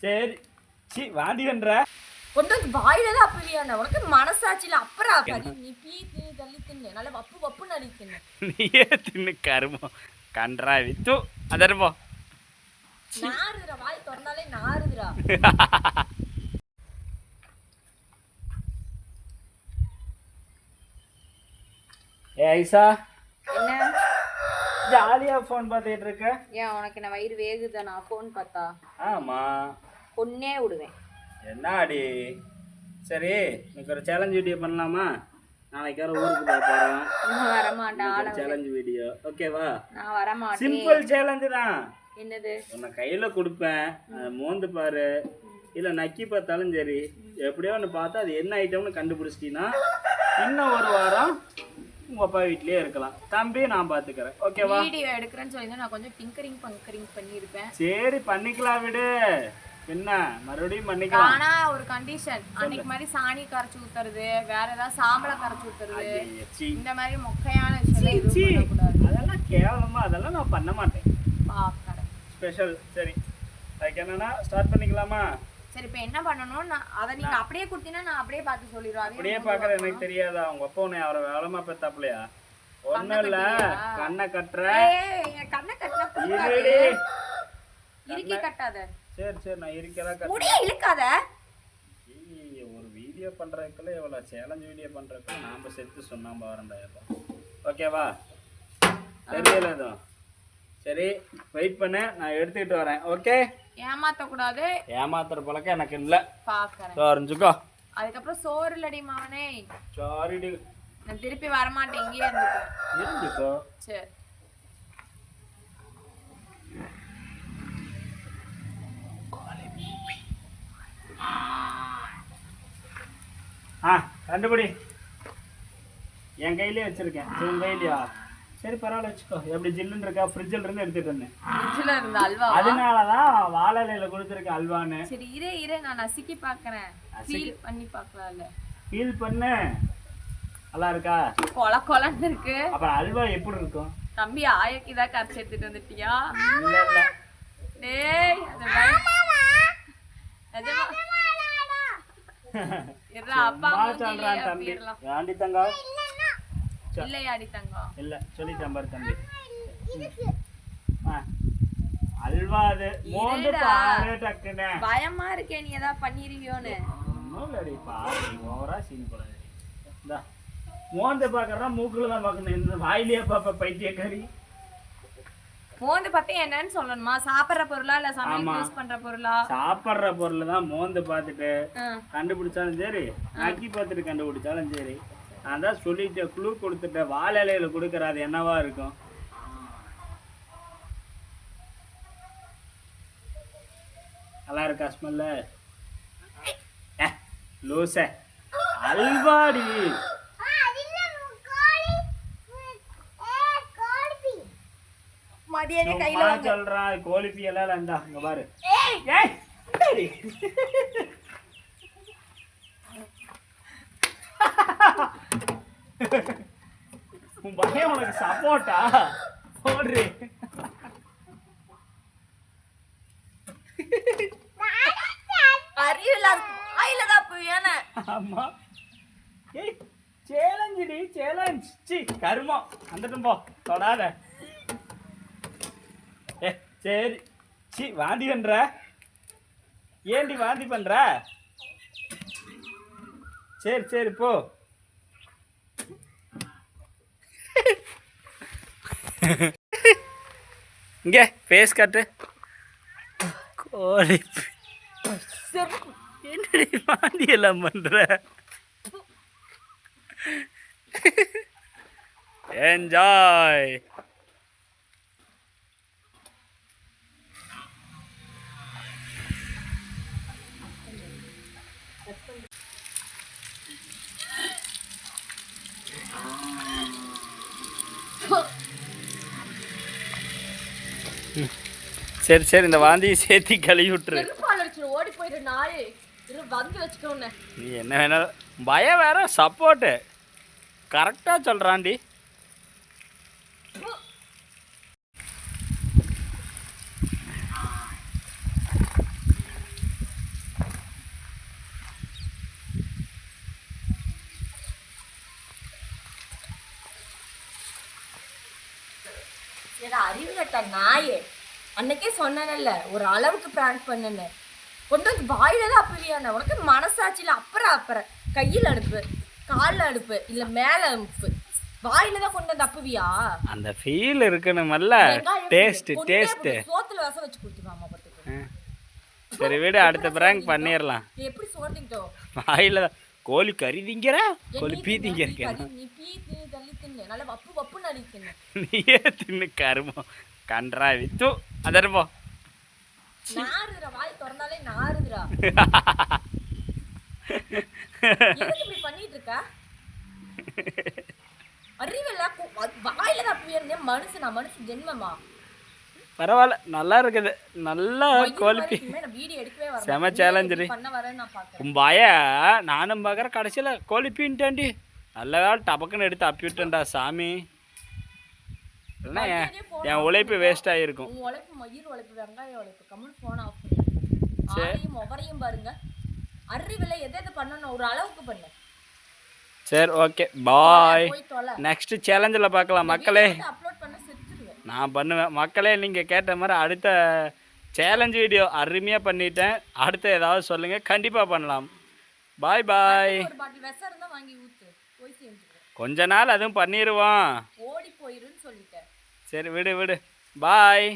சரி சி வாந்தின்ற கொண்டு வந்து வாயில தான் அப்புவியான உனக்கு மனசாட்சியில அப்புறம் நீ பீ தின்னு தள்ளி தின்னு நல்ல வப்பு வப்புன்னு அடி தின்னு நீயே தின்னு கருமம் கன்றாவி தூ அதர்போ நாறுதுடா வாய் திறந்தாலே நாறுதுடா ஏ ஐசா என்ன ஜாலியா ஃபோன் பார்த்துட்டு இருக்க ஏன் உனக்கு என்ன வயிறு வேகுதா நான் ஃபோன் பார்த்தா ஆமா கொன்னே விடுவேன் என்னடி சரி இன்னைக்கு ஒரு சேலஞ்ச் வீடியோ பண்ணலாமா நாளைக்கு வர ஊருக்கு போறோம் நான் வரமாட்டேன் சேலஞ்ச் வீடியோ ஓகேவா நான் வரமாட்டேன் சிம்பிள் சேலஞ்ச் தான் என்னது உன்னை கையில கொடுப்பேன் மோந்து பாரு இல்ல நக்கி பார்த்தாலும் சரி எப்படியோ ஒன்று பார்த்தா அது என்ன ஐட்டம்னு கண்டுபிடிச்சிட்டீங்கன்னா இன்னும் ஒரு வாரம் உங்க அப்பா வீட்லயே இருக்கலாம் தம்பி நான் பாத்துக்கிறேன் ஓகேவா வீடியோ எடுக்கிறேன்னு சொல்லி நான் கொஞ்சம் டிங்கரிங் பண்ணியிருப்பேன் சரி பண்ணிக்கலாம் விடு என்ன மறுபடியும் பண்ணிக்கலாம் ஆனா ஒரு கண்டிஷன் அன்னைக்கு மாதிரி சாணி கரைச்சு ஊத்துறது வேற ஏதாவது சாம்பலை கரைச்சு ஊத்துறது இந்த மாதிரி மொக்கையான விஷயம் அதெல்லாம் கேவலமா அதெல்லாம் நான் பண்ண மாட்டேன் பாக்கறேன் ஸ்பெஷல் சரி அதுக்கு என்னன்னா ஸ்டார்ட் பண்ணிக்கலாமா சரி இப்போ என்ன பண்ணணும் நான் அதை நீங்க அப்படியே கொடுத்தீங்கன்னா நான் அப்படியே பார்த்து சொல்லிடுவேன் அப்படியே பார்க்கறது எனக்கு தெரியாதா உங்க அப்பா உன்னை அவரை வேலமா பெத்தாப்லையா ஒன்றும் இல்லை கண்ணை கட்டுற கண்ணை கட்டினா இறுக்கி கட்டாத சரி சரி நான் இருக்கதான் முடிய இழுக்காத ஒரு வீடியோ பண்றதுக்குள்ள எவ்வளவு சேலஞ்ச் வீடியோ பண்றதுக்குள்ள நாம செத்து சொன்னாம வரண்டாயிரம் ஓகேவா தெரியல எதுவும் சரி வெயிட் பண்ண நான் எடுத்துக்கிட்டு வரேன் ஓகே ஏமாத்த கூடாது ஏமாத்துற பழக்கம் எனக்கு இல்ல பாக்குறேன் தெரிஞ்சுக்கோ அதுக்கப்புறம் சோறு இல்லடி மாவனே சாரிடி நான் திருப்பி வர மாட்டேன் இங்கேயே இருந்துக்கோ சரி கண்டுபிடி என் கையிலே வச்சிருக்கேன் உன் கையிலையா சரி பரவாயில்ல வச்சுக்கோ எப்படி ஜில்லுன்னு இருக்கா ஃப்ரிட்ஜில் இருந்து எடுத்துட்டு இருந்தேன் ஃப்ரிட்ஜில் இருந்த அல்வா அதனாலதான் வாழை இலையில கொடுத்துருக்கேன் அல்வான்னு சரி இரு நான் நசுக்கி பார்க்கறேன் ஃபீல் பண்ணி பார்க்கலாம்ல ஃபீல் பண்ணு நல்லா இருக்கா கொலன்னு இருக்கு அப்புறம் அல்வா எப்படி இருக்கும் தம்பி ஆயக்கி தான் கரைச்சி எடுத்துட்டு வந்துட்டியா இல்ல இல்ல டேய் அப்பா சொல்றான் தம்பி ஆண்டி தங்கா இல்லையாடி தங்கம் இல்ல சொல்லிட்டேன் பாரு தம்பி அல்வா அது மோந்து பாரு டக்குனே பயமா இருக்கே நீ ஏதாவது பண்ணிருவியோன்னு இல்லடி பாரு ஓவரா சீன் போடாதே இந்தா மோந்து பாக்கறா மூக்குல தான் பாக்கணும் இந்த வாயிலேயே பாப்ப பைத்தியக்காரி மோந்து பத்தி என்னன்னு சொல்லணுமா சாப்பிடுற பொருளா இல்ல சமையல் யூஸ் பண்ற பொருளா சாப்பிடுற பொருள் தான் மோந்து பார்த்துட்டு கண்டுபிடிச்சாலும் சரி நக்கி பார்த்துட்டு கண்டுபிடிச்சாலும் சரி நான் தான் சொல்லிட்டேன் க்ளூ கொடுத்துட்டேன் வாழை இலையில கொடுக்குற அது என்னவா இருக்கும் நல்லா இருக்கா ஸ்மெல்ல லூச அல்வாடி சொல்றான் கோழிப்பி எல்லாம் இந்தா இங்க பாரு உன் பையன் உனக்கு சப்போர்ட்டா போடுறே ஆமா ஏய் சேலஞ்சுடி சேலஞ்ச் சி கர்மம் வந்துட்டும் போ தொடாத சரி சி வாந்தி பண்ற ஏண்டி வாந்தி பண்ற சரி சரி போ இங்க ஃபேஸ் காட்டு கோழி என்னடி வாந்தி எல்லாம் பண்ற என்ஜாய் சரி சரி இந்த வாந்தியை சேர்த்தி கழுவி விட்டுரு ஓடி போயிட்டு நாய் வந்து வச்சுக்கோங்க நீ என்ன வேணாலும் பயம் வேற சப்போர்ட்டு கரெக்டாக சொல்கிறான்டி முட்டை நாயே. அன்னைக்கே சொன்னேன்ல ஒரு அளவுக்கு பிராங்க் பண்ணுன்னு. கொண்டு வந்து வாயில தான் அப்புவியான. உனக்கு மனசாட்சியில் அப்புறம் கையில் அடுப்பு, காலில் அடுப்பு, இல்லை மேலே அடுப்பு, வாயில தான் கொண்டு வந்து அப்புவியா? அந்த ஃபீல் இருக்கணுமல்ல. டேஸ்ட் சோத்துல வசம் வச்சு கொடுத்துருவாமா பார்த்துக்கோ. சரி விடு, அடுத்த பிராங்க் பண்ணிடலாம். எப்படி சோர்த்திக்கிட்டோம்? வாயில கோழி கறி திங்கிற, கோழி பீ திங்கிற. நீ பீ தின்னு தள்ளி தின்னு, நல்லா வப்புன்னு அள்ளி தின்னு. நீயே தின்னு கருமம் கன்றா வித்து அதர்போ. நாறுதுடா, வாய் திறந்தாலே நாறுதுடா. எதுக்கு இப்படி பண்ணிட்டு இருக்கா? அறிவில்ல, வாயில தான் அப்புவியா? மனுஷன் ஜென்மமா? பரவாயில்ல, நல்லா இருக்குது. நல்லா குவாலிட்டி. செம சேலஞ்சு உம்பாய. நானும் பார்க்குற கடைசியில் கோழி பீன்ட்டாண்டி. நல்ல வேலை டபக்குன்னு எடுத்து அப்பி விட்டேன்டா சாமி. இல்லைன்னா என் உழைப்பு வேஸ்ட் ஆகிருக்கும். உழைப்பு மயிர் உழைப்பு, வெங்காய உழைப்பு. கம்மல் போன முகரையும் பாருங்க. அறிவில்லை, எது பண்ணணும் ஒரு அளவுக்கு பண்ணு. சரி ஓகே பாய். நெக்ஸ்ட் சேலஞ்சில் பார்க்கலாம் மக்களே. நான் பண்ணுவேன் மக்களே. நீங்கள் கேட்ட மாதிரி அடுத்த சேலஞ்ச் வீடியோ அருமையாக பண்ணிட்டேன். அடுத்த ஏதாவது சொல்லுங்கள், கண்டிப்பாக பண்ணலாம். பாய் பாய். கொஞ்ச நாள் அதுவும் பண்ணிடுவோம். ஓடி போயிருன்னு சொல்லிட்டேன். சரி விடு விடு. பாய்.